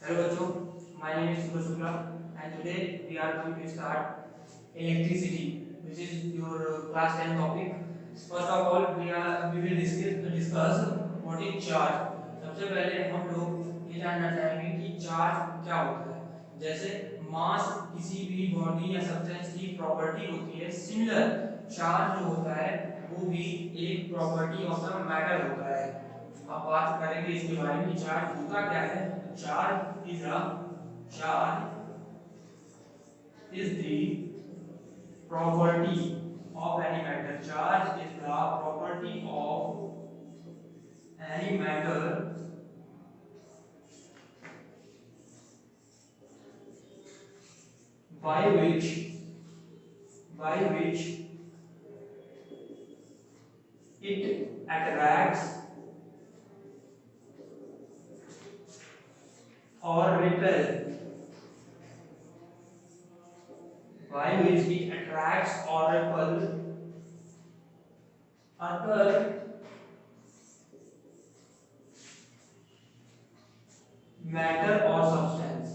Hello बच्चों, my name is Subha Shukla and today we are going to start electricity, which is your class 10 topic. First of all, we will discuss what is charge. सबसे पहले हम लोग ये जानना चाहेंगे कि charge क्या होता है। जैसे मास किसी भी बॉडी या सब्सटेंस की प्रॉपर्टी होती है, सिमिलर चार्ज जो होता है वो भी एक प्रॉपर्टी ऑफ द मैटर होता है। अब बात करेंगे इसके बारे में कि चार्ज होता क्या है। Charge is the property of any matter. Charge is the property of any matter by which it attracts or repels. By which it attracts or repels other matter or substance.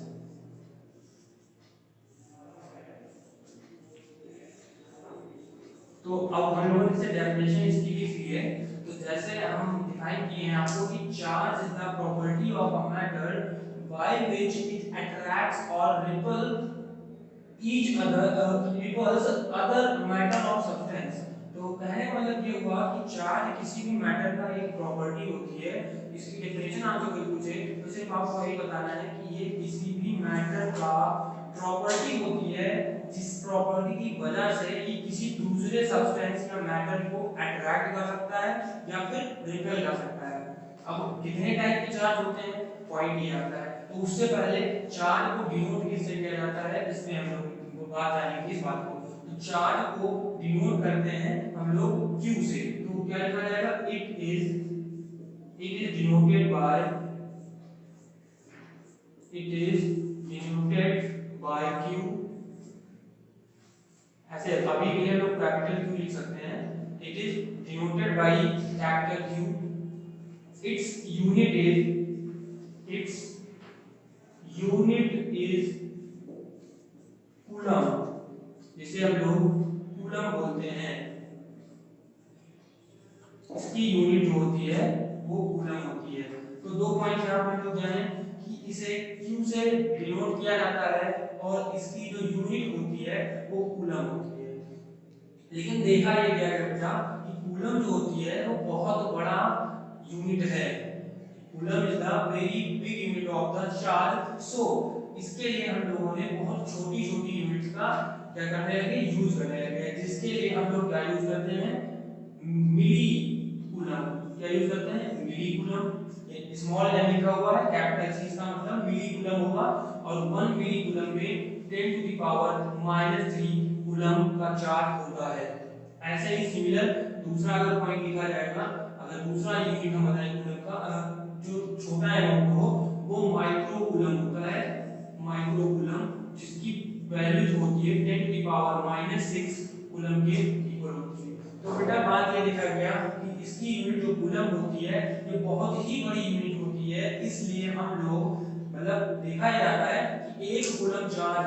तो अब हम लोगों ने से definition इसकी लिख ली है। तो जैसे हम डिफाइन किए हैं आपको कि charge is the property of a matter by which it attracts और repels other matter of substance। तो कहने का मतलब ये हुआ कि चार्ज किसी भी मैटर का एक प्रॉपर्टी होती है। इसकी डेफिनेशन आपसे कोई पूछे तो सिर्फ आपको यही बताना है कि ये किसी भी मैटर का प्रॉपर्टी होती है जिस प्रॉपर्टी की वजह से ये किसी दूसरे सब्सटेंस या मैटर को अट्रैक्ट कर सकता है या फिर रिपेल कर सकता है। अब कितने टाइप के चार्ज होते हैं पॉइंट ये आता है। तो उससे पहले चार्ज को डिनोट किससे किया जाता है, इसमें हम लोग बात आएगी इस बात को। तो चार्ज को डिनोट करते हैं हम लोग Q से। तो क्या लिखा जाएगा, it is denoted by Q। ऐसे अभी के लिए लोग कैपिटल Q लिख सकते हैं। It is denoted by capital Q। its unit is coulomb, जिसे हम लोग कूलम बोलते हैं। इसकी यूनिट जो होती है वो कूलम होती है। तो दो पॉइंट यहाँ पर लोग जाने कि इसे Q से डिनोट किया जाता है और इसकी जो यूनिट होती है वो कूलम होती है। लेकिन देखा ये गया है बेटा कि कूलम जो होती है वो बहुत बड़ा यूनिट है। Coulomb is the very big unit of the charge. So इसके लिए हम लोगों ने बहुत छोटी छोटी यूनिट्स का क्या करने लगे, यूज करने लगे, जिसके लिए हम लोग क्या यूज करते हैं, मिली कूलम। क्या यूज करते हैं, मिली कूलम। स्मॉल m लिखा हुआ है, कैपिटल C इसका मतलब मिली कूलम होगा। और 1 मिली कूलम में 10 टू द पावर -3 कूलम का चार्ज होता है। ऐसे ही सिमिलर दूसरा अगर पॉइंट लिखा जाएगा, अगर दूसरा यूनिट हम बताएं कूलम का, जो छोटा अमाउंट हो वो माइक्रो कूलम होता है। माइक्रो कूलम जिसकी वैल्यू जो होती है 10 टू द पावर -6 कूलम के इक्वल होती है। तो बेटा बात ये देखा गया कि इसकी यूनिट जो कूलम होती है ये बहुत ही बड़ी यूनिट होती है। इसलिए हम लोग मतलब देखा जाता है कि एक कूलम चार्ज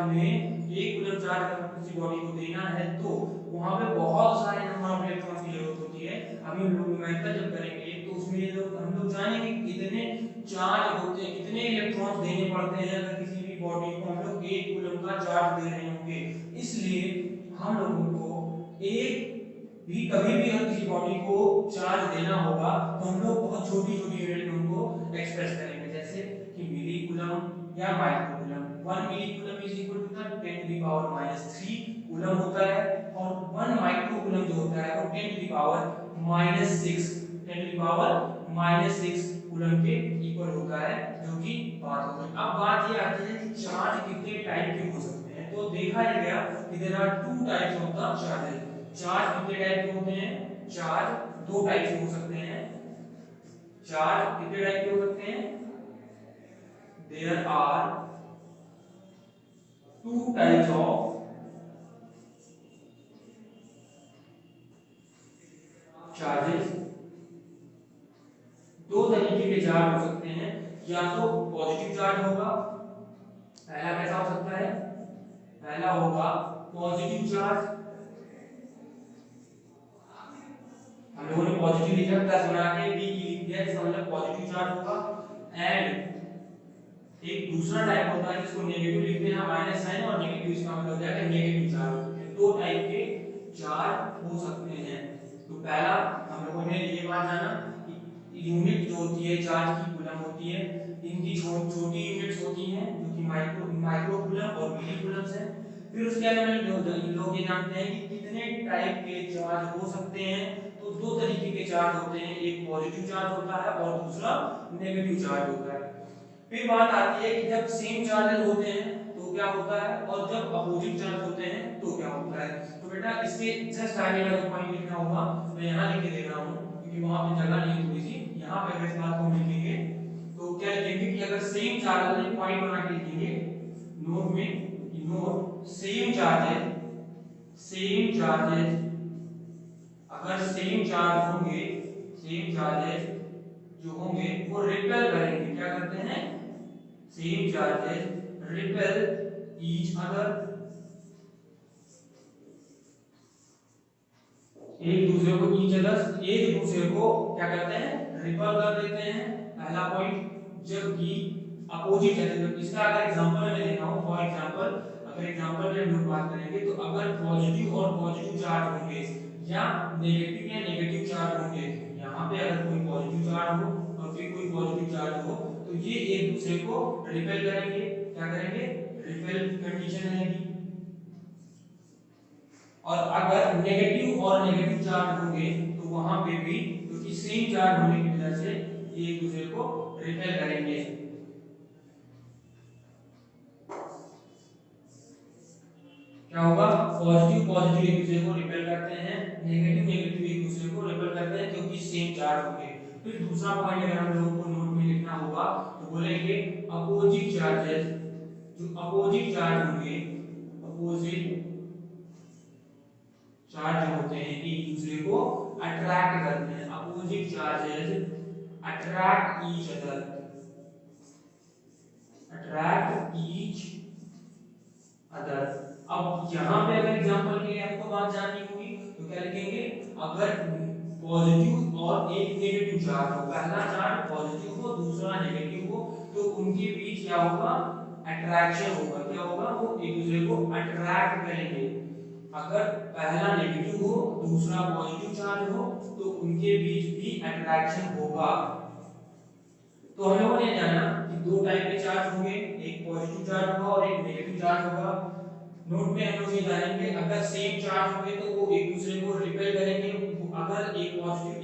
अगर किसी बॉडी को देना है तो वहां पे बहुत सारे नंबर ऑफ इलेक्ट्रॉन्स की जरूरत होती है। अभी हम लोग न्यूमेरिकल जब करेंगे तो उसमें ये लोग हम लोग जानेंगे कितने चार्ज होते हैं, कितने इलेक्ट्रॉन्स देने पड़ते हैं अगर किसी भी बॉडी को हम लोग एक कूलम का चार्ज दे रहे होंगे। इसलिए हम लोगों को एक भी कभी भी अगर किसी बॉडी को चार्ज देना होगा तो हम लोग बहुत छोटी छोटी यूनिट में उनको एक्सप्रेस करेंगे, जैसे कि मिली कूलम या micro coulomb. 1 milli coulomb is equal to 10 to the power -3 coulomb होता है। और 1 माइक्रो कूलम जो होता है वो 10 टू द पावर -6 कूलम के इक्वल होता है, जो कि बात हो गई। अब बात ये आती है कि चार्ज कितने टाइप के हो सकते हैं। तो देखा ही गया कि there are 2 types of the charges. Charge कितने टाइप के होते हैं, चार्ज दो टाइप के हो सकते हैं। चार्ज कितने टाइप के हो सकते हैं, there are 2 types of charges. दो तरीके के चार्ज हो सकते हैं। या तो पॉजिटिव चार्ज होगा, पहला कैसा हो सकता है, पहला होगा पॉजिटिव चार्ज, हम लोगों ने पॉजिटिव लिखा प्लस बना के बी की लिख दिया, इसका मतलब पॉजिटिव चार्ज होगा। एंड एक दूसरा टाइप होता है जिसको नेगेटिव लिखते हैं माइनस साइन, और नेगेटिव इसका मतलब हो जाएगा नेगेटिव चार्ज। दो टाइप के चार्ज हो सकते हैं। तो पहला हम लोगों ने ये बात जाना कि यूनिट जो होती है चार्ज की कूलम होती है, इनकी छोटी यूनिट्स होती हैं जो कि माइक्रो कूलम और मिली कूलम्स हैं। फिर उसके बाद हम लोग ये जानते हैं कि कितने टाइप के चार्ज हो सकते हैं। तो दो तरीके के चार्ज होते हैं, एक पॉजिटिव चार्ज होता है और दूसरा नेगेटिव चार्ज होता है। फिर बात आती है कि जब सेम चार्जेस होते हैं तो क्या होता है, और जब अपोजिट चार्ज होते हैं तो क्या होता है। तो बेटा इसके जस्ट आगे का जो पॉइंट लिखना होगा मैं यहाँ लिख के दे रहा हूँ, क्योंकि वहां पे जगह नहीं है थोड़ी सी। यहाँ पे अगर इस बात को हम लिखेंगे तो क्या लिखेंगे कि अगर सेम चार्ज है, पॉइंट बना के लिखेंगे नोट में, नोट सेम चार्जेस अगर सेम चार्ज होंगे, सेम चार्जेस जो होंगे वो रिपेल करेंगे, क्या करते हैं, same charges repel each other, एक दूसरे को एक दूसरे को क्या करते हैं, रिपेल कर देते हैं, पहला पॉइंट। जबकि अपोजिट है, तो इसका अगर एग्जांपल मैं देता हूं, फॉर एग्जांपल अगर एग्जांपल में हम लोग बात करेंगे तो अगर पॉजिटिव और पॉजिटिव चार्ज होंगे या नेगेटिव चार्ज होंगे, यहाँ पे अगर कोई पॉजिटिव चार्ज हो और फिर कोई पॉजिटिव चार्ज हो तो ये एक दूसरे को रिपेल करेंगे, क्या करेंगे, रिपेल कंडीशन रहेगी। और अगर नेगेटिव और नेगेटिव चार्ज होंगे तो वहां पे भी, क्योंकि सेम चार्ज होने की वजह से ये एक दूसरे को रिपेल करेंगे। क्या होगा, पॉजिटिव पॉजिटिव एक दूसरे को रिपेल करते हैं, नेगेटिव नेगेटिव एक दूसरे को रिपेल करते हैं, क्योंकि सेम चार्ज होंगे। फिर दूसरा पॉइंट अगर हम लोगों को नोट में लिखना होगा तो बोलेंगे अपोजिट चार्जेस, जो अपोजिट चार्ज होंगे, अपोजिट चार्ज होते हैं एक दूसरे को अट्रैक्ट करते हैं, opposite charges attract each other, attract each other. अब यहाँ पे अगर एग्जांपल के लिए आपको बात जाननी होगी तो क्या लिखेंगे, अगर पॉजिटिव और एक नेगेटिव चार्ज हो, पहला चार्ज पॉजिटिव हो दूसरा नेगेटिव हो, तो उनके बीच क्या होगा, अट्रैक्शन होगा, क्या होगा, वो एक दूसरे को अट्रैक्ट करेंगे। अगर पहला नेगेटिव हो दूसरा पॉजिटिव चार्ज हो तो उनके बीच भी अट्रैक्शन होगा। तो हम लोगों ने जाना कि दो टाइप के चार्ज होंगे, एक पॉजिटिव चार्ज होगा और एक नेगेटिव चार्ज होगा। नोट में हम लोग ये जानेंगे अगर सेम चार्ज होंगे तो वो एक दूसरे को रिपेल करेंगे, अगर एक पॉजिटिव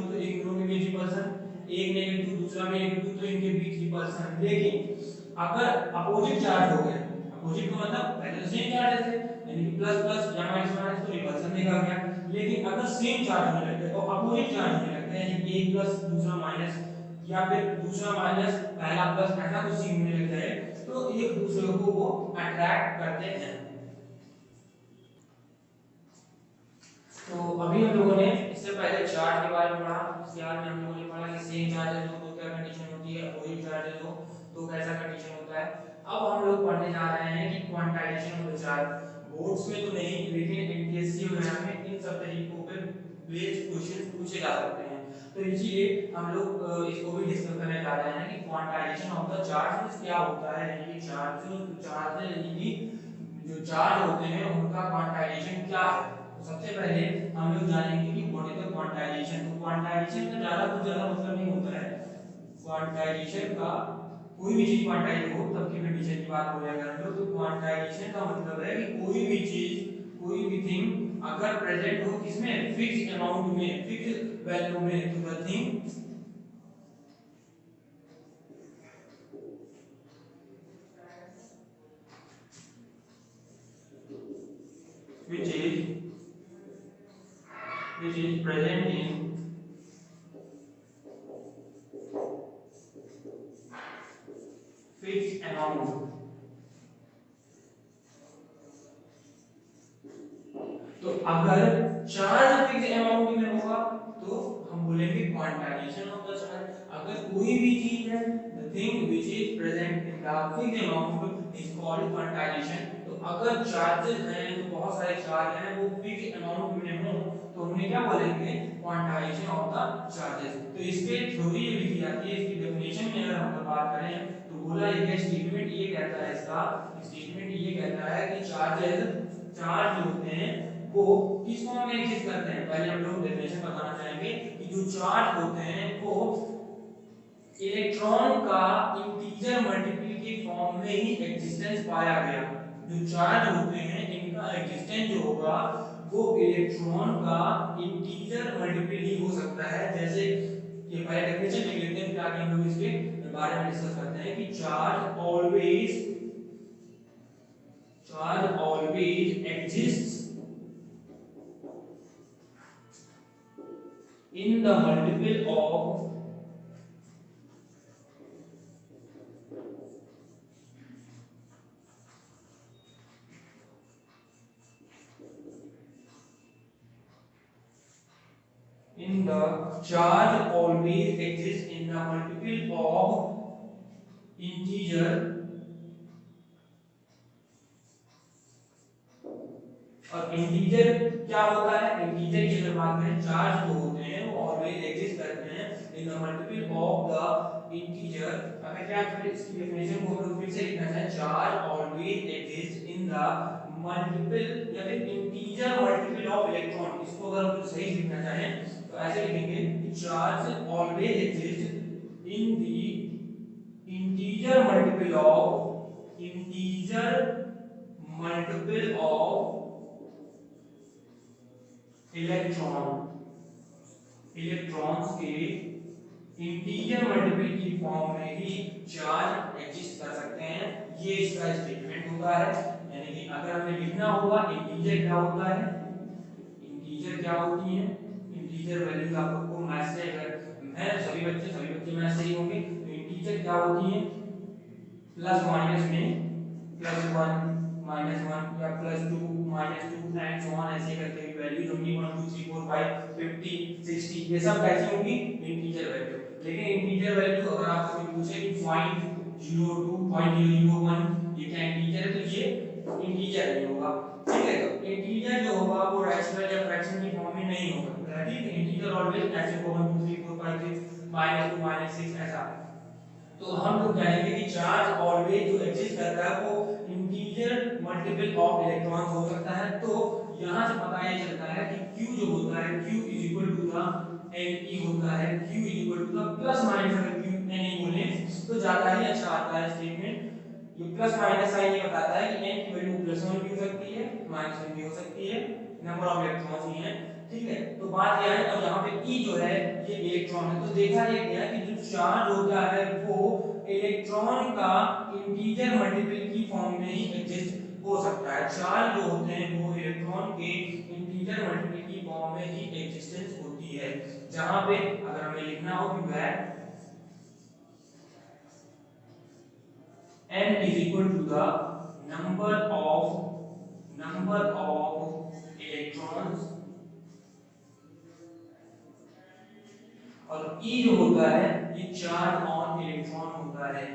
तो एक दोनों के बीच रिपल्सन, एक नेगेटिव दूसरा में नेगेटिव तो इनके बीच रिपल्सन। लेकिन अगर अपोजिट चार्ज हो गए, अपोजिट का मतलब पहले तो सेम चार्ज थे यानी कि प्लस प्लस या माइनस माइनस तो रिपल्सन देखा गया। लेकिन अगर सेम चार्ज होने लगते हैं और अपोजिट चार्ज होने लगते हैं, यानी एक प्लस दूसरा माइनस या फिर दूसरा माइनस पहला प्लस, ऐसा कुछ सीन होने लग जाए तो एक दूसरे को वो अट्रैक्ट करते हैं। तो अभी हम लोगों ने इससे पहले चार्ज के बारे में पढ़ा, इसके बाद में हम लोगों ने पढ़ा कि सेम चार्जेस हो तो क्या कंडीशन होती है, अपोजिट चार्जेस हो तो कैसा कंडीशन होता है। अब हम लोग पढ़ने जा रहे हैं कि quantization of the charge. Boards में तो नहीं लेकिन एमपीएससी वगैरह में इन सब तरीकों पे बेस्ड क्वेश्चन पूछे जा सकते हैं। तो इसलिए हम लोग इसको भी डिस्कस करने जा रहे हैं कि क्वांटाइजेशन ऑफ द चार्ज क्या होता है, यानी कि चार्ज यानी कि जो चार्ज होते हैं उनका क्वांटाइजेशन क्या है। तो सबसे पहले हम लोग जानेंगे कि व्हाट इज द क्वांटाइजेशन। तो क्वांटाइजेशन का ज्यादा मतलब नहीं होता है, क्वांटाइजेशन का कोई भी चीज क्वांटाइज हो तब की कंडीशन की बात हो जाएगा हम लोग। तो क्वांटाइजेशन का मतलब है कि कोई भी चीज, कोई भी थिंग अगर प्रेजेंट हो किसमें, फिक्स अमाउंट में, फिक्स वैल्यू में, तो the thing which is present in fixed amount। तो अगर चार्ज फिक्स अमाउंट में होगा तो हम बोलेंगे quantity. Quantization of the charge. अगर कोई भी चीज है, the thing which is present in the fixed amount is called quantization. तो अगर चार्जेस हैं, तो बहुत सारे चार्ज हैं, वो फिक्स्ड अमाउंट में हो, तो उन्हें क्या बोलेंगे, क्वांटाइजेशन ऑफ द चार्जेस। तो इसके थ्योरी ये लिखी जाती है, इसकी डेफिनेशन में अगर हम बात करें तो बोला ये स्टेटमेंट ये कहता है, इसका स्टेटमेंट ये कहता है कि चार्ज जो होते हैं वो किस फॉर्म में एग्जिस्ट करते हैं। पहले हम लोग डेफिनेशन बताना चाहेंगे कि जो चार्ज होते हैं वो इलेक्ट्रॉन का इंटीजर मल्टीपल के फॉर्म में ही एग्जिस्टेंस पाया गया। जो चार्ज होते हैं इनका एग्जिस्टेंस जो होगा वो इलेक्ट्रॉन का इंटीजर मल्टीपल ही हो सकता है। जैसे ये पहले डेफिनेशन लिख लेते हैं, फिर आगे हम लोग इसके बारे में डिस्कस करते हैं कि charge always exists in the multiple of in the charge always exists in the multiple of integer और इंटीजर क्या होता है, इंटीजर की अगर बात करें, चार्ज जो होते हैं वो ऑलवेज एग्जिस्ट करते हैं in the multiple of the integer. अगर क्या फिर इसकी डेफिनेशन को हम लोग फिर से लिखना चाहें, charge always exist in the multiple या फिर इंटीजर मल्टीपल ऑफ इलेक्ट्रॉन। इसको अगर हम सही लिखना चाहें तो ऐसे लिखेंगे कि charge always exist in the integer multiple of electrons के इंटीजर मल्टीपल की फॉर्म में ही चार्ज एग्जिस्ट कर सकते हैं। ये इसका स्टेटमेंट होता है। यानी कि अगर हमें लिखना होगा इंटीजर क्या होता है, इंटीजर क्या होती है, इंटीजर वैल्यूज आपको मैथ से, अगर मैं सभी बच्चे मैथ से ही होंगे, तो इंटीजर क्या होती है, प्लस माइनस में +1 -1 या +2 -2 एंड सो ऑन, ऐसे करके वैल्यूज होंगी 1 2 3 4 5 50 60, ये सब कैसी होंगी, इंटीजर वैल्यू। लेकिन इंटीजर वैल्यू अगर आपसे कोई पूछे कि 0.02 0.001 ये क्या इंटीजर है, तो ये इंटीजर नहीं होगा। ठीक है, तो इंटीजर जो होगा वो रैशनल या फ्रैक्शन की फॉर्म में नहीं होगा। ठीक है, इंटीजर ऑलवेज ऐसे 1 2 3 4 5 6 -2 -6 ऐसा। तो हम लोग कहेंगे कि चार्ज ऑलवेज जो एग्जिस्ट करता है वो इंटीजर मल्टीपल ऑफ इलेक्ट्रॉन्स हो सकता है। तो यहां से पता ये चलता है कि Q जो होता है, Q is equal to the Ne होता है, Q is equal to the plus minus, अगर Q Ne बोले तो ज्यादा ही अच्छा आता है स्टेटमेंट। ये प्लस माइनस साइन ये बताता है कि N की वैल्यू +1 भी हो सकती है, -1 भी हो सकती है, नंबर ऑफ इलेक्ट्रॉन्स ही हैं। ठीक है, तो बात यह है, और यहाँ पे E जो है ये इलेक्ट्रॉन है। तो देखा ये गया कि जो चार्ज होता है वो इलेक्ट्रॉन का इंटीजर मल्टीपल की फॉर्म में ही एग्जिस्ट हो सकता है। चार्ज जो होते हैं वो इलेक्ट्रॉन के इंटीजर मल्टीपल की फॉर्म में ही एग्जिस्टेंस होती है। जहां पे अगर हमें लिखना हो कि वह n is equal to the number of electrons, और E जो होता है ये चार्ज ऑन इलेक्ट्रॉन होता है।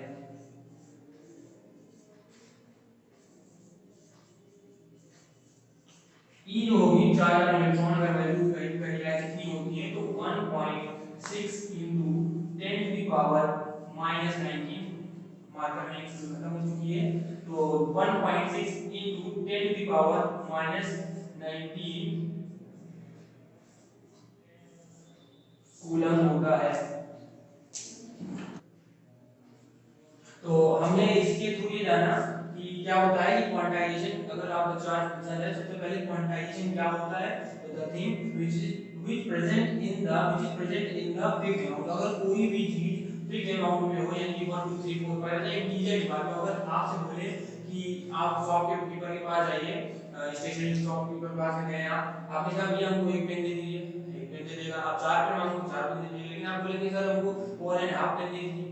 E जो होगी चार्ज ऑन इलेक्ट्रॉन, अगर वैल्यू कही जाए कितनी होती है तो 1.6 into 10 to the power -19, marker में एक खत्म हो चुकी है, तो 1.6 into 10 to the power -19 coulomb होता है। तो हमने इसके थ्रू ये जाना कि क्या होता है कि क्वांटाइजेशन, अगर आप चार्ज पूछा जाए सबसे पहले क्वांटाइजेशन क्या होता है, तो the thing which present in the fixed amount। अगर कोई भी चीज फिक्स्ड अमाउंट में हो, यानी कि 1 2 3 4 5 एक इंटीजर की बात हो, अगर आपसे बोले कि आप शॉपकीपर के पास जाइए, स्टेशनरी शॉपकीपर के पास गए, आपने कहा भैया हमको एक पेन दे दीजिए, एक पेन दे देगा। आप 4 पेन मांगो 4 पेन दे दीजिए, लेकिन आप बोलेंगे सर हमको 1.5 पेन दे दीजिए,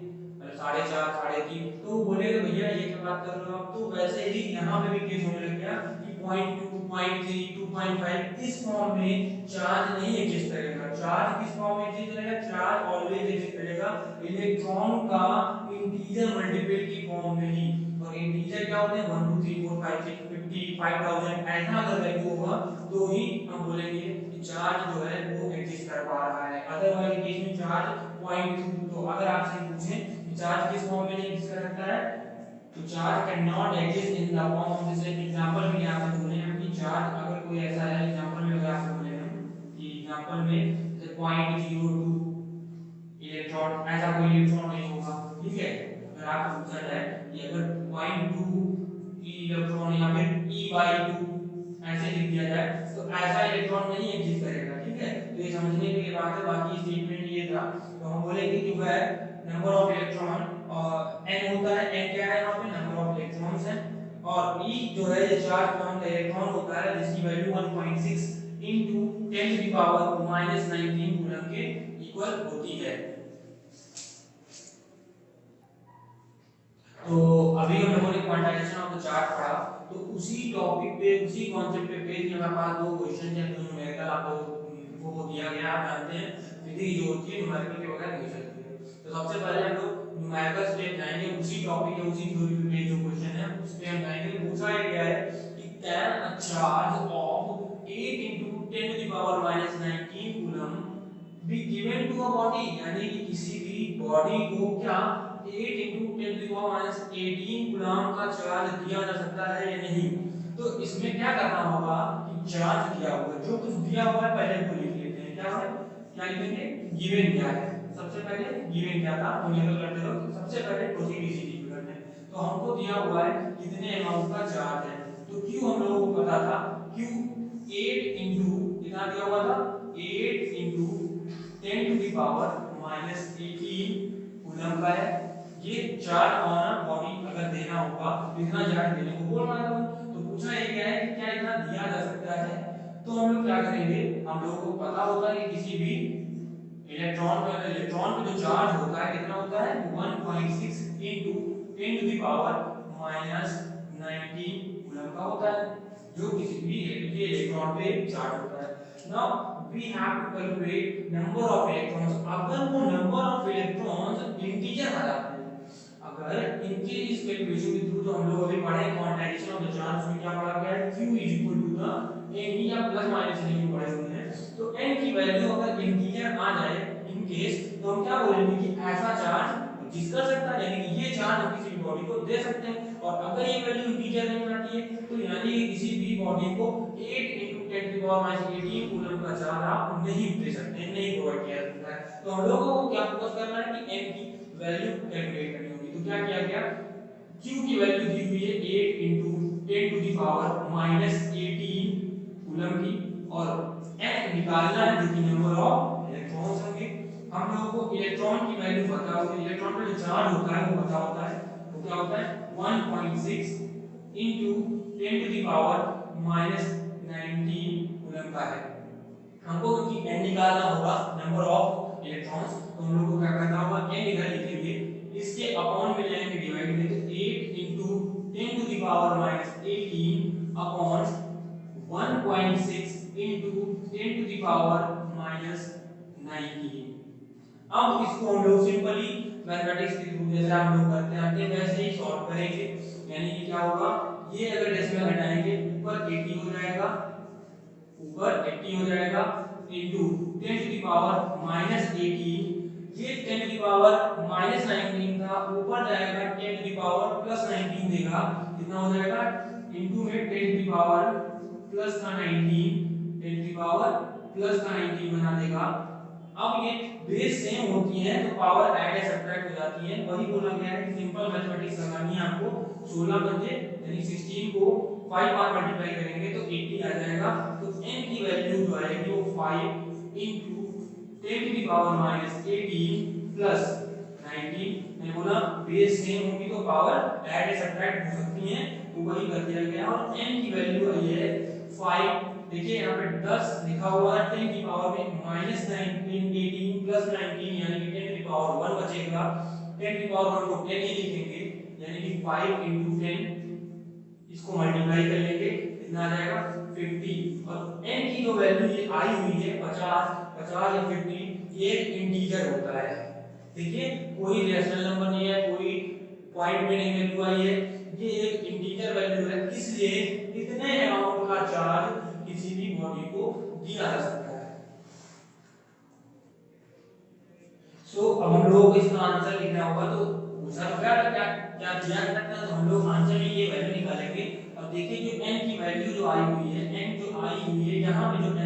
4.5 3.5, तो वो बोलेगा भैया ये क्या बात कर रहे हो आप। तो वैसे ही यहाँ पे भी केस होने लग गया कि 0.2 0.3 2.5 इस फॉर्म में चार्ज नहीं एग्जिस्ट करेगा। चार्ज किस फॉर्म में एग्जिस्ट करेगा, चार्ज ऑलवेज एग्जिस्ट करेगा इलेक्ट्रॉन का इंटीजर मल्टीपल की फॉर्म में ही। और इंटीजर क्या होते हैं 1 2 3 4 5 6 50 5000 ऐसा अगर वैल्यू होगा तो ही हम बोलेंगे कि चार्ज जो है वो एग्जिस्ट कर पा रहा है। अदरवाइज केस में चार्ज 0.2, तो अगर आपसे पूछें कि चार्ज किस फॉर्म में नहीं एग्जिस्ट कर सकता है, तो charge can not exist in the form of, जैसे एग्जांपल में आपसे बोले हैं कि चार्ज अगर कोई ऐसा है, एग्जांपल में अगर आपसे बोले हैं कि एग्जांपल में जैसे 0.02 इलेक्ट्रॉन, ऐसा कोई इलेक्ट्रॉन नहीं होगा, ठीक है। अगर आपको पूछा जाए कि अगर 0.2 इलेक्ट्रॉन या फिर E/2 ऐसे लिख दिया जाए तो ऐसा इलेक्ट्रॉन नहीं एग्जिस्ट करेगा, ठीक है। तो ये समझने के लिए बात है। बाकी स्टेटमेंट ये था, तो हम बोलेंगे कि वह नंबर ऑफ इलेक्ट्रॉन n होता है, n क्या है यहाँ पे नंबर ऑफ इलेक्ट्रॉन्स है, और E जो है ये चार्ज फॉर्म का इलेक्ट्रॉन होता है जिसकी value 1.6 into 10 to the power -19 coulomb के इक्वल होती है। तो अभी हम लोगों ने क्वांटाइजेशन ऑफ द चार्ज पढ़ा, तो उसी टॉपिक पे उसी कॉन्सेप्ट पे पेज में हमारे पास दो क्वेश्चन है जो न्यूमेरिकल आपको वो दिया गया, आप जानते हैं विधि जो होती है न्यूमेरिकल के बगैर नहीं चलती है। तो सबसे पहले हम लोग न्यूमेरिकल स्टेप जाएंगे, उसी टॉपिक या उसी थ्योरी पे जो क्वेश्चन है उस पे हम जाएंगे। पूछा गया है कि can a charge of 8 into 10 to the power -19 coulomb be given to a body, यानी कि किसी भी बॉडी को क्या 8 into 10 to the power -18 coulomb का चार्ज दिया जा सकता है या नहीं। तो इसमें क्या करना होगा कि चार्ज दिया हुआ है, जो कुछ दिया हुआ है पहले वो लिख लेते हैं। क्या है, क्या लिखेंगे, गिवन क्या है। सबसे पहले गिवन क्या था न्यूमेरिकल करते वक्त सबसे पहले प्रोसीड इसी चीज पे करते हैं। तो हमको दिया हुआ है कितने अमाउंट का चार्ज है, तो Q हम लोगों को पता था, Q 8 into कितना दिया हुआ था 8 into 10 to the power -18 coulomb का है। ये चार्ज ऑन बॉडी अगर देना होगा तो इतना चार्ज देने को बोल रहा था। तो पूछा ये क्या है कि क्या इतना दिया जा सकता है। तो हम लोग क्या करेंगे, हम लोगों को पता होता है कि किसी भी इलेक्ट्रॉन का जो चार्ज होता है कितना होता है 1.6 into 10 to the power -19 coulomb का होता है, जो किसी भी इलेक्ट्रॉन पे चार्ज होता है। Now we have to calculate number of electrons। अगर वो number of electrons इंटीजर आ जाते हैं, अगर इनके इस कैलकुलेशन के थ्रू जो हम लोग अभी पढ़े क्वांटाइजेशन ऑफ द चार्ज में क्या पढ़ा गया है Q is equal to the n या प्लस माइनस n पढ़े हुए हैं। तो n की वैल्यू अगर इंटीजर आ जाए इन केस, तो हम क्या बोलेंगे कि ऐसा चार्ज एग्जिस्ट कर सकता है, यानी कि ये चार्ज हम किसी भी बॉडी को दे सकते हैं। और अगर ये वैल्यू इंटीजर नहीं आती है तो यानी कि किसी भी बॉडी को 8 into 10 to the power -18 coulomb का चार्ज आप नहीं दे सकते, नहीं प्रोवाइड किया जा सकता है। तो हम लोगों को क्या फोकस करना है कि n की वैल्यू कैलकुलेट करनी होगी। तो क्या किया गया, q की वैल्यू दी हुई है 8 into 10 to the power -18 coulomb की, और n निकालना है जो कि नंबर ऑफ इलेक्ट्रॉन्स होंगे। हम लोगों को इलेक्ट्रॉन की वैल्यू पता होती है, इलेक्ट्रॉन का जो चार्ज होता है वो पता होता है, वो क्या होता है 1.6 into 10 to the power -19 coulomb का है। हमको क्योंकि n निकालना होगा नंबर ऑफ इलेक्ट्रॉन्स, तो हम लोग को क्या करना होगा n इधर लिखेंगे, इसके अपॉन में लेंगे डिवाइड में, तो 8 into 10 to the power -18 upon 1.6 into 10 to the power -19। अब इसको हम लोग सिंपली मैथमेटिक्स के थ्रू जैसे हम लोग करते आते हैं वैसे ही सॉल्व करेंगे। यानी कि क्या होगा, ये अगर डेसिमल हटाएंगे ऊपर 80 हो जाएगा, ऊपर 80 हो जाएगा इनटू 10 टू द पावर -18, ये 10 टू द पावर -19 था, ऊपर जाएगा 10 टू द पावर +19 देगा, कितना हो जाएगा इनटू में 10 to the power +19, 10 to the power +19 बना देगा। अब ये बेस सेम होती है तो पावर ऐड या सब्ट्रैक्ट हो जाती है, वही बोला गया है कि सिंपल मैथमेटिक्स लगानी है आपको। 16 बचे यानी 16 को 5 बार मल्टीप्लाई करेंगे तो 80 आ जाएगा। तो n की वैल्यू जो आएगी वो 5 into 10 to the power -18 plus 19। मैंने बोला बेस सेम होगी तो पावर ऐड या सब्ट्रैक्ट हो सकती है, तो वही कर दिया गया। और n की वैल्यू आई है 5, देखिए यहाँ पे 10 लिखा हुआ है, 10 की पावर में -19 18 + 19 यानी कि 10 की पावर 1 बचेगा। 10 की पावर 1 को 10 ही लिखेंगे, यानी कि 5 into 10, इसको मल्टीप्लाई कर लेंगे, कितना आ जाएगा 50। और n की जो वैल्यू ये आई हुई है 50, 50 या 50, ये इंटीजर होता है। देखिए कोई रेशनल नंबर नहीं है, कोई पॉइंट में नहीं वैल्यू आई है, ये एक इंटीजर वैल्यू है, इसलिए इतने अमाउंट का चार्ज किसी भी बॉडी को दिया जा सकता है। सो अब हम लोगों को इसका आंसर लिखना होगा, तो सर क्या क्या क्या दिया सकता है, तो हम लोग आंसर में ये वैल्यू निकालेंगे। अब देखिए जो n की वैल्यू जो आई हुई है, n जो आई हुई है यहाँ पे जो n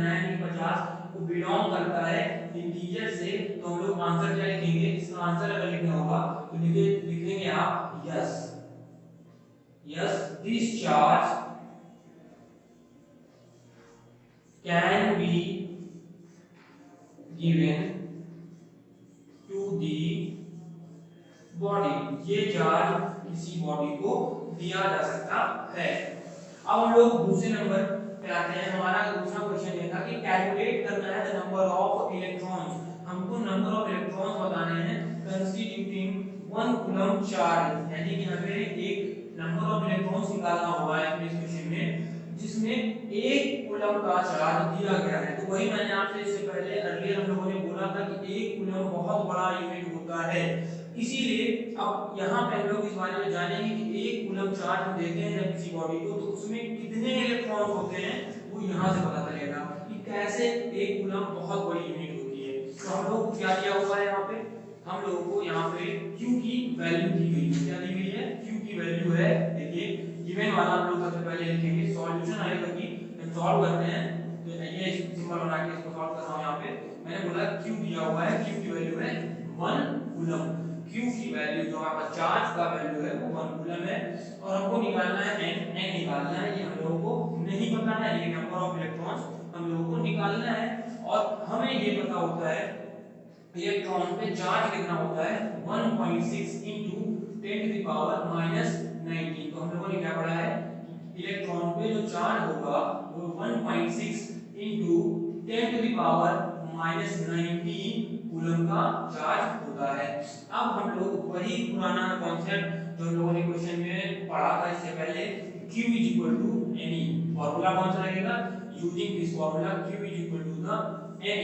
50 वो बिलोंग करता है इंटीजर से, तो हम लोग आंसर क्या लिखेंगे, इसका आंसर अगर लिखना होगा तो लिखेंगे आप yes, yes this charge can be given to the body, ये चार्ज किसी बॉडी को दिया जा सकता है। अब हम लोग दूसरे नंबर पे आते हैं। हमारा दूसरा क्वेश्चन ये था कि कैलकुलेट करना है द नंबर ऑफ इलेक्ट्रॉन्स, हमको नंबर ऑफ इलेक्ट्रॉन्स बताने हैं कंस्टिट्यूटिंग 1 कूलम चार्ज, यानी कि हमें एक नंबर ऑफ इलेक्ट्रॉन्स निकालना होगा है इस क्वेश्चन में जिसमें 1 कूलम का चार्ज दिया गया है। तो वही मैंने आपसे इससे पहले अर्लियर हम लोगों ने बोला था कि 1 कूलम बहुत बड़ा यूनिट होता है, इसीलिए अब यहाँ पे हम लोग इस बारे में जानेंगे कि 1 कूलम चार्ज हम देते हैं जब किसी बॉडी को तो उसमें कितने इलेक्ट्रॉन होते हैं, वो यहाँ से पता चलेगा कि कैसे 1 कूलम बहुत बड़ी यूनिट होती है। तो हम लोग क्या दिया हुआ है यहाँ पे, हम लोगों को यहाँ पे Q की वैल्यू दी गई है। क्या दी गई है? Q की वैल्यू है, देखिए गिवन वाला हम लोग सबसे पहले लिखेंगे, सॉल्यूशन आएगा कि हम सॉल्व करते हैं, तो ये सिंबल बना के इसको सॉल्व कर रहा हूँ। यहाँ पे मैंने बोला Q दिया हुआ है, Q की वैल्यू है 1 कूलम, Q की वैल्यू जो आपका चार्ज का वैल्यू है वो 1 कूलम है, और हमको निकालना है n, n निकालना है, ये हम लोगों को नहीं पता है, ये नंबर ऑफ इलेक्ट्रॉन्स हम लोगों को निकालना है। और हमें ये पता होता है इलेक्ट्रॉन पे चार्ज कितना होता है 1.6 into 10 to the power -19। तो हम लोगों ने क्या पढ़ा है, इलेक्ट्रॉन पे जो चार्ज होगा वो 1.6 into 10 to the power -19 coulomb का चार्ज होता है। अब हम लोग वही पुराना कॉन्सेप्ट जो हम लोगों ने क्वेश्चन में पढ़ा था इससे पहले, Q is equal to Ne, formula कौन सा लगेगा, using this formula Q is equal to the Ne,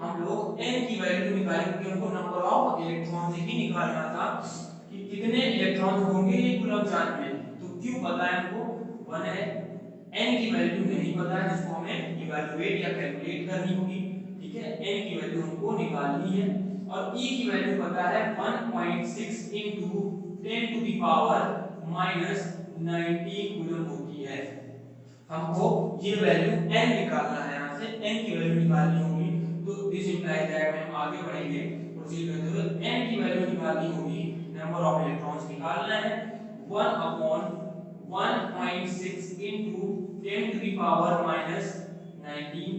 हम लोग n की वैल्यू निकालेंगे क्योंकि हमको नंबर ऑफ इलेक्ट्रॉन ही निकालना था कि कितने इलेक्ट्रॉन होंगे ये कूलम चार्ज में। तो Q पता है हमको 1 है, n की वैल्यू नहीं पता है जिसको हमें इवैल्यूएट या कैलकुलेट करनी होगी, ठीक है। n की वैल्यू हमको निकालनी है, और e की वैल्यू पता है 1.6 into 10 to the power -19 coulomb होती है। हमको ये वैल्यू n निकालना है, यहाँ से n की वैल्यू निकालनी होगी। तो दिस इंप्लाइज दैट हम आगे बढ़ेंगे प्रोसीड करते हुए, n की वैल्यू निकालनी होगी, नंबर ऑफ इलेक्ट्रॉन्स निकालना है 1/1.6 into 10 to the power -19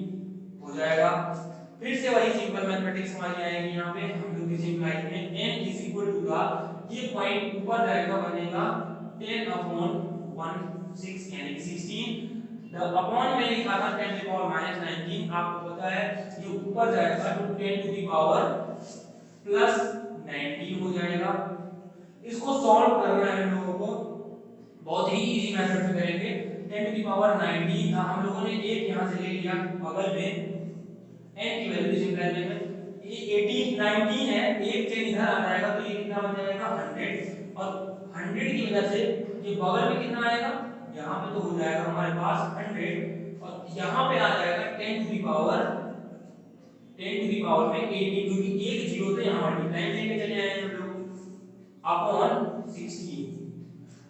हो जाएगा। फिर से वही सिंपल मैथमेटिक्स हमारी आएगी, यहाँ पे हम लोग इस इंप्लाइज में n is equal to का ये पॉइंट ऊपर जाएगा, बनेगा 10/16 यानी 16, अपॉन में लिखा था 10 to the power -19, आपको पता है ये ऊपर जाएगा तो 10 to the power +19 हो जाएगा। इसको सॉल्व करना है हम लोगों को, बहुत ही इजी मेथड से करेंगे। 10 to the power 19 था, हम लोगों ने एक यहाँ से ले लिया बगल में, n की वैल्यू सिंपल में ये 18 19 है, एक चेन इधर आ जाएगा तो ये कितना बन जाएगा 100, और 100 की वजह से ये बगल में कितना आएगा, यहाँ पे तो हो जाएगा हमारे पास 100, और यहाँ पे आ जाएगा 10 to the power में 18, क्योंकि एक जीरो थे यहाँ मल्टीप्लाई लेके चले आए हम लोग अपॉन 16।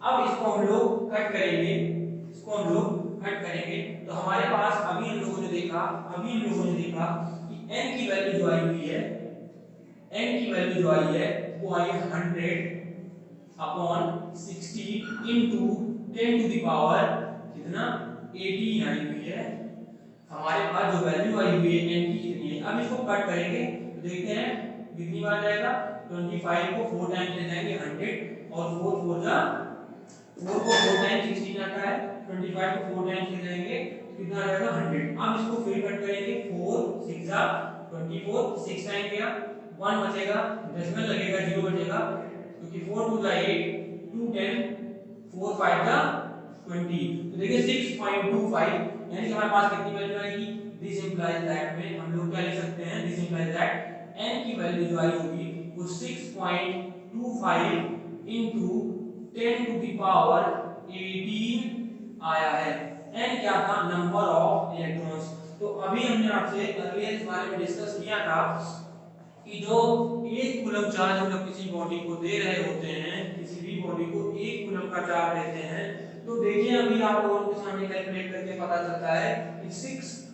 अब इसको हम लोग कट करेंगे, इसको हम लोग कट करेंगे, तो हमारे पास अभी हम लोगों ने देखा कि n की वैल्यू जो आई हुई है, n की वैल्यू जो आई है वो आई 100/60 into 10 to the power कितना 18 आई हुई है। हमारे पास जो वैल्यू आई हुई है n की इतनी है। अब इसको कट करेंगे तो देखते हैं कितनी बार जाएगा, 25 को 4 टाइम्स ले जाएंगे 100, और 4 को 4 टाइम्स 16 आता है, 25 को 4 टाइम्स ले जाएंगे कितना आएगा 100। अब इसको फिर कट करेंगे, 4 6 जा 24, 6 टाइम गया 1 बचेगा, डेसिमल लगेगा 0 बचेगा, क्योंकि 4 टू द 8, 2 10, 4 5 द 20। तो देखिए 6.25 यानी कि हमारे पास कितनी वैल्यू आएगी। दिस इंप्लाइज दैट में हम लोग क्या लिख सकते हैं, दिस इंप्लाइज दैट n की वैल्यू जो आई होगी वो 6.25 into 10 to the power 18 आया है। n क्या था, नंबर ऑफ इलेक्ट्रॉन्स। तो अभी हमने आपसे अर्लियर इस बारे में डिस्कस किया था कि जो एक कूलम चार्ज हम लोग किसी बॉडी को दे रहे होते हैं, किसी भी बॉडी को एक कूलम का चार्ज देते हैं, तो देखिए अभी आप लोगों के सामने कैलकुलेट करके पता चलता है कि 6.25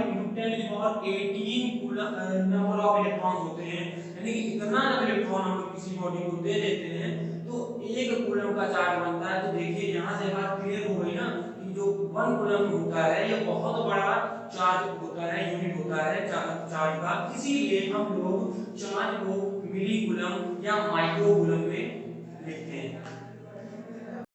into 10 to the power 18 coulomb number of electrons होते हैं। यानी कि इतना जब इलेक्ट्रॉन हम लोग किसी बॉडी को दे देते हैं तो एक कूलम का चार्ज बनता है। तो देखिए यहाँ से बात क्लियर हो गई ना कि जो 1 कूलम होता है ये बहुत बड़ा चार्ज होता है, यूनिट होता है चार्ज का। इसीलिए हम लोग चार्ज को मिली कूलम या माइक्रो कूलम में